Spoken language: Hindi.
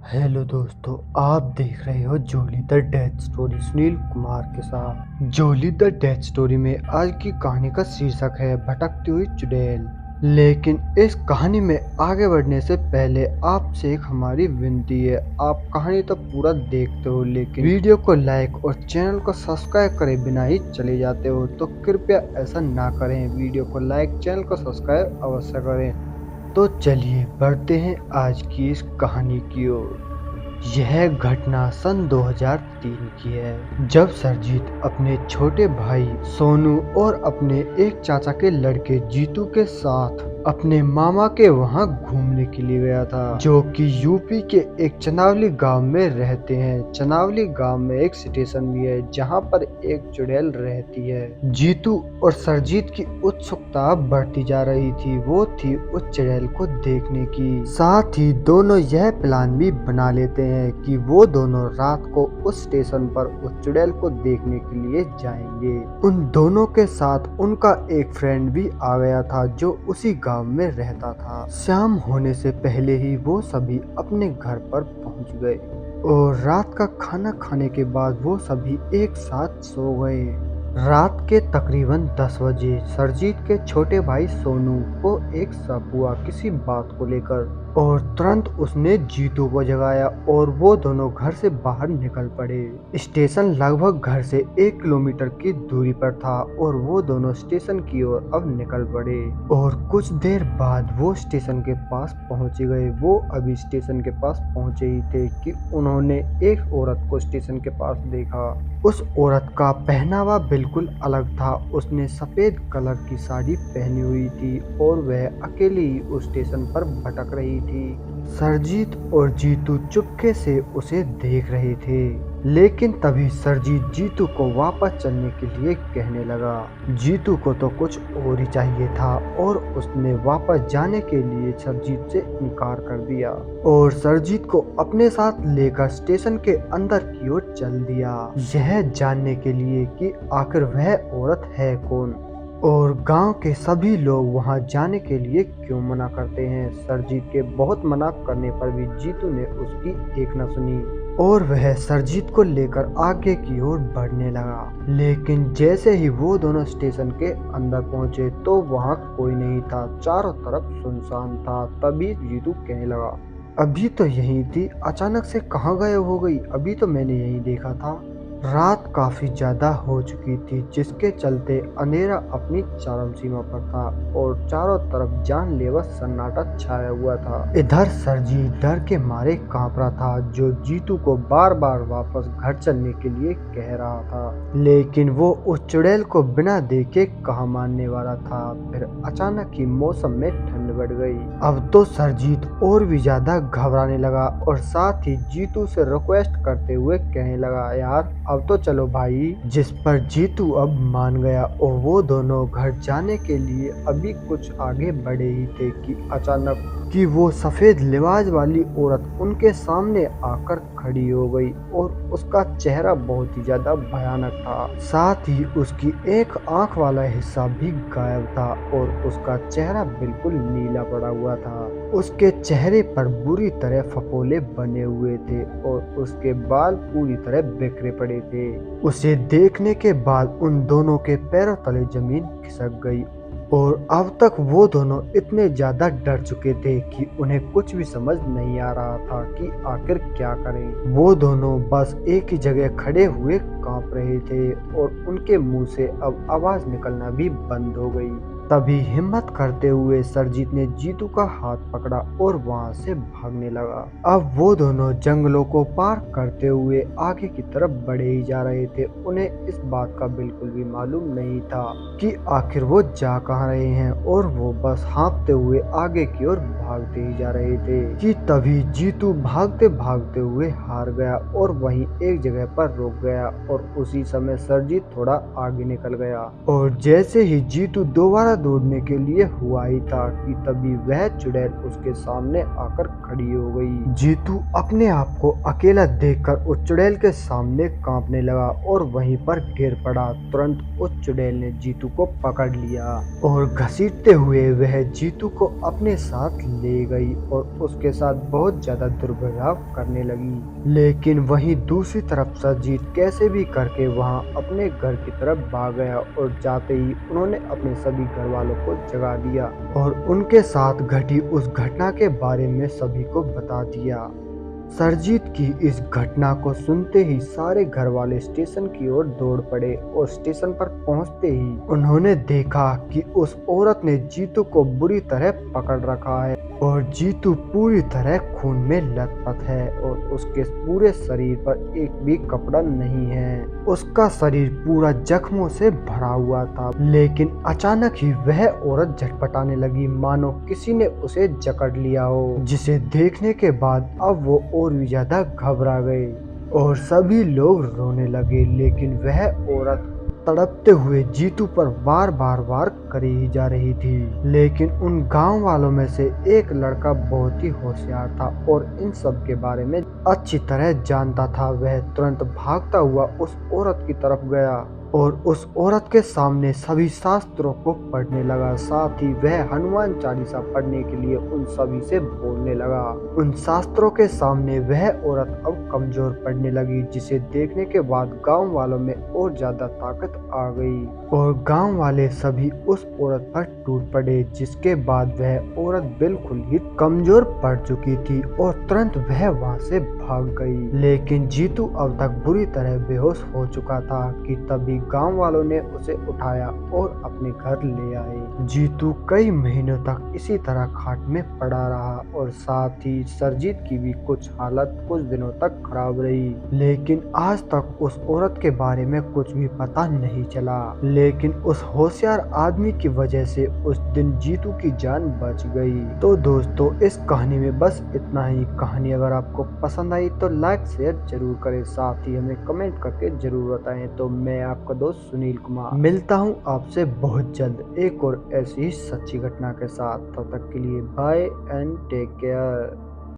हेलो दोस्तों, आप देख रहे हो Jolly the death story Sunil Kumar के साथ। जोली द डेथ स्टोरी में आज की कहानी का शीर्षक है भटकती हुई चुड़ैल। लेकिन इस कहानी में आगे बढ़ने से पहले आपसे एक हमारी विनती है। आप कहानी तो पूरा देखते हो लेकिन वीडियो को लाइक और चैनल को सब्सक्राइब करे बिना ही चले जाते हो, तो कृपया ऐसा ना करें। वीडियो को लाइक, चैनल को सब्सक्राइब अवश्य करें। तो चलिए बढ़ते हैं आज की इस कहानी की ओर। यह घटना सन 2003 की है, जब सरजीत अपने छोटे भाई सोनू और अपने एक चाचा के लड़के जीतू के साथ अपने मामा के वहां घूमने के लिए गया था, जो कि यूपी के एक चनावली गांव में रहते हैं। चनावली गांव में एक स्टेशन भी है जहां पर एक चुड़ैल रहती है। जीतू और सरजीत की उत्सुकता बढ़ती जा रही थी, वो थी उस चुड़ैल को देखने की। साथ ही दोनों यह प्लान भी बना लेते हैं कि वो दोनों रात को उस स्टेशन पर उस चुड़ैल को देखने के लिए जाएंगे। उन दोनों के साथ उनका एक फ्रेंड भी आ गया था जो उसी गांव में रहता था। शाम होने से पहले ही वो सभी अपने घर पर पहुंच गए और रात का खाना खाने के बाद वो सभी एक साथ सो गए। रात के तकरीबन 10 बजे सरजीत के छोटे भाई सोनू को एक शक हुआ किसी बात को लेकर, और तुरंत उसने जीतू को जगाया और वो दोनों घर से बाहर निकल पड़े। स्टेशन लगभग घर से 1 किलोमीटर की दूरी पर था और वो दोनों स्टेशन की ओर अब निकल पड़े। और कुछ देर बाद वो स्टेशन के पास पहुंच गए। वो अभी स्टेशन के पास पहुंचे ही थे कि उन्होंने एक औरत को स्टेशन के पास देखा। उस औरत का पहनावा बिल्कुल अलग था। उसने सफेद कलर की साड़ी पहनी हुई थी और वह अकेली ही उस स्टेशन पर भटक रही थी। सरजीत और जीतू चुपके से उसे देख रहे थे, लेकिन तभी सरजीत जीतू को वापस चलने के लिए कहने लगा। जीतू को तो कुछ और ही चाहिए था और उसने वापस जाने के लिए सरजीत से इनकार कर दिया और सरजीत को अपने साथ लेकर स्टेशन के अंदर की ओर चल दिया, यह जानने के लिए कि आखिर वह औरत है कौन और गांव के सभी लोग वहां जाने के लिए क्यों मना करते हैं। सरजीत के बहुत मना करने पर भी जीतू ने उसकी एक न सुनी और वह सरजीत को लेकर आगे की ओर बढ़ने लगा। लेकिन जैसे ही वो दोनों स्टेशन के अंदर पहुंचे तो वहां कोई नहीं था, चारों तरफ सुनसान था। तभी जीतू कहने लगा, अभी तो यहीं थी, अचानक से कहाँ गायब हो गई? अभी तो मैंने यहीं देखा था। रात काफी ज्यादा हो चुकी थी, जिसके चलते अंधेरा अपनी चरम सीमा पर था और चारों तरफ जानलेवा सन्नाटा छाया हुआ था। इधर सरजीत डर के मारे कांप रहा था, जो जीतू को बार बार वापस घर चलने के लिए कह रहा था, लेकिन वो उस चुड़ैल को बिना देखे कहाँ मानने वाला था। फिर अचानक ही मौसम में ठंड बढ़ गई। अब तो सरजीत और भी ज्यादा घबराने लगा और साथ ही जीतू से रिक्वेस्ट करते हुए कहने लगा, यार अब तो चलो भाई। जिस पर जीतू अब मान गया और वो दोनों घर जाने के लिए अभी कुछ आगे बढ़े ही थे कि अचानक कि वो सफेद लिबास वाली औरत उनके सामने आकर खड़ी हो गई और उसका चेहरा बहुत ही ज्यादा भयानक था। साथ ही उसकी एक आंख वाला हिस्सा भी गायब था और उसका चेहरा बिल्कुल नीला पड़ा हुआ था। उसके चेहरे पर बुरी तरह फफोले बने हुए थे और उसके बाल पूरी तरह बिखरे पड़े थे। उसे देखने के बाद उन दोनों के पैरों तले जमीन खिसक गई और अब तक वो दोनों इतने ज्यादा डर चुके थे कि उन्हें कुछ भी समझ नहीं आ रहा था कि आखिर क्या करें। वो दोनों बस एक ही जगह खड़े हुए कांप रहे थे और उनके मुंह से अब आवाज निकलना भी बंद हो गई। तभी हिम्मत करते हुए सरजीत ने जीतू का हाथ पकड़ा और वहां से भागने लगा। अब वो दोनों जंगलों को पार करते हुए आगे की तरफ बढ़े ही जा रहे थे। उन्हें इस बात का बिल्कुल भी मालूम नहीं था कि आखिर वो जा कहाँ रहे हैं और वो बस हाँफते हुए आगे की ओर भागते ही जा रहे थे कि तभी जीतू भागते भागते हुए हार गया और वहीं एक जगह पर रुक गया और उसी समय सरजीत थोड़ा आगे निकल गया और जैसे ही जीतू दोबारा दौड़ने के लिए हुआ ही था कि तभी वह चुड़ैल उसके सामने आकर खड़ी हो गई। जीतू अपने आप को अकेला देखकर उस चुड़ैल के सामने कांपने लगा और वहीं पर गिर पड़ा। तुरंत उस चुड़ैल ने जीतू को पकड़ लिया और घसीटते हुए वह जीतू को अपने साथ ले गई और उसके साथ बहुत ज्यादा दुर्व्यवहार करने लगी। लेकिन वहीं दूसरी तरफ सरजीत कैसे भी करके वहां अपने घर की तरफ भाग गया और जाते ही उन्होंने अपने सभी घर वालों को जगा दिया और उनके साथ घटी उस घटना के बारे में सभी को बता दिया। सरजीत की इस घटना को सुनते ही सारे घर वाले स्टेशन की ओर दौड़ पड़े और स्टेशन पर पहुंचते ही उन्होंने देखा कि उस औरत ने जीतू को बुरी तरह पकड़ रखा है और जीतू पूरी तरह खून में लथपथ है और उसके पूरे शरीर पर एक भी कपड़ा नहीं है। उसका शरीर पूरा जख्मों से भरा हुआ था। लेकिन अचानक ही वह औरत झटपटाने लगी मानो किसी ने उसे जकड़ लिया हो, जिसे देखने के बाद अब वो और भी ज्यादा घबरा गए और सभी लोग रोने लगे। लेकिन वह औरत तड़पते हुए जीतू पर वार करी ही जा रही थी। लेकिन उन गांव वालों में से एक लड़का बहुत ही होशियार था और इन सब के बारे में अच्छी तरह जानता था। वह तुरंत भागता हुआ उस औरत की तरफ गया और उस औरत के सामने सभी शास्त्रों को पढ़ने लगा। साथ ही वह हनुमान चालीसा पढ़ने के लिए उन सभी से बोलने लगा। उन शास्त्रों के सामने वह औरत अब कमजोर पड़ने लगी, जिसे देखने के बाद गांव वालों में और ज्यादा ताकत आ गई और गांव वाले सभी उस औरत पर टूट पड़े, जिसके बाद वह औरत बिल्कुल ही कमजोर पड़ चुकी थी और तुरंत वह वहां से भाग गई। लेकिन जीतू अब तक बुरी तरह बेहोश हो चुका था कि तभी गांव वालों ने उसे उठाया और अपने घर ले आए। जीतू कई महीनों तक इसी तरह खाट में पड़ा रहा और साथ ही सरजीत की भी कुछ हालत कुछ दिनों तक खराब रही। लेकिन आज तक उस औरत के बारे में कुछ भी पता नहीं चला। लेकिन उस होशियार आदमी की वजह से उस दिन जीतू की जान बच गई। तो दोस्तों, इस कहानी में बस इतना ही। कहानी अगर आपको पसंद आई तो लाइक शेयर जरूर करें, साथ ही हमें कमेंट करके जरूर बताएं। तो मैं आपका दोस्त सुनील कुमार मिलता हूं आपसे बहुत जल्द एक और ऐसी ही सच्ची घटना के साथ। तब तक के लिए बाय एंड टेक केयर।